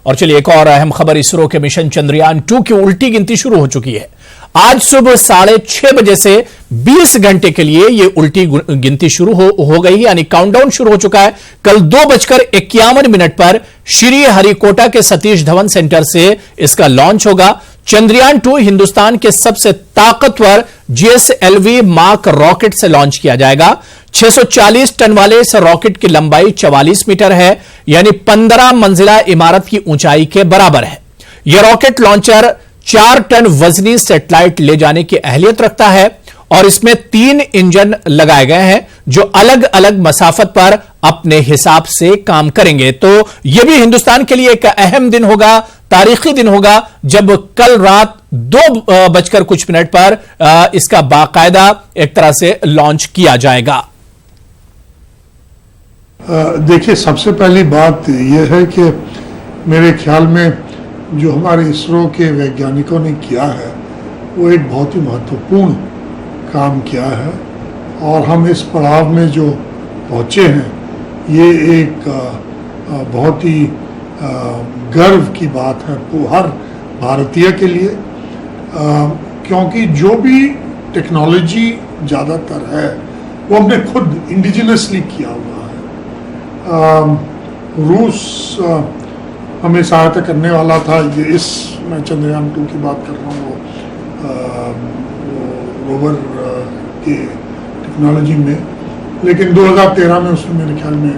और चलिए एक और अहम खबर, इसरो के मिशन चंद्रयान-2 की उल्टी गिनती शुरू हो चुकी है। आज सुबह 6:30 बजे से 20 घंटे के लिए यह उल्टी गिनती शुरू हो गई, यानी काउंटडाउन शुरू हो चुका है। कल 2:51 पर श्री हरिकोटा के सतीश धवन सेंटर से इसका लॉन्च होगा। चंद्रयान-2 हिंदुस्तान के सबसे ताकतवर GSLV मार्क रॉकेट से लॉन्च किया जाएगा। 640 टन वाले इस रॉकेट की लंबाई 44 मीटर है, यानी 15 मंजिला इमारत की ऊंचाई के बराबर है। यह रॉकेट लॉन्चर 4 टन वजनी सैटेलाइट ले जाने की अहलियत रखता है और इसमें 3 इंजन लगाए गए हैं जो अलग अलग मसाफत पर अपने हिसाब से काम करेंगे। तो यह भी हिंदुस्तान के लिए एक अहम दिन होगा, तारीखी दिन होगा, जब कल रात 2:00 पर इसका बाकायदा एक तरह से लॉन्च किया जाएगा। देखिए, सबसे पहली बात यह है कि मेरे ख्याल में जो हमारे इसरो के वैज्ञानिकों ने किया है वो एक बहुत ही महत्वपूर्ण काम किया है और हम इस पड़ाव में जो पहुँचे हैं ये एक बहुत ही गर्व की बात है हर भारतीय के लिए, क्योंकि जो भी टेक्नोलॉजी ज़्यादातर है वो हमने खुद इंडिजिनसली किया हुआ है। रूस हमें सहायता करने वाला था, ये मैं चंद्रयान-2 की बात कर रहा हूँ, रोवर के टेक्नोलॉजी में, लेकिन 2013 में उसमें मेरे ख्याल में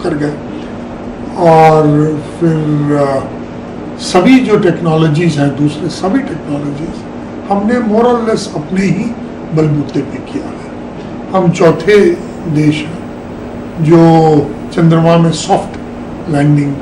कर गए। और फिर सभी जो टेक्नोलॉजीज़ हैं, दूसरे सभी टेक्नोलॉजीज़ हमने मोर और लेस अपने ही बलबूते पे किया है। हम चौथे देश हैं जो चंद्रमा में सॉफ्ट लैंडिंग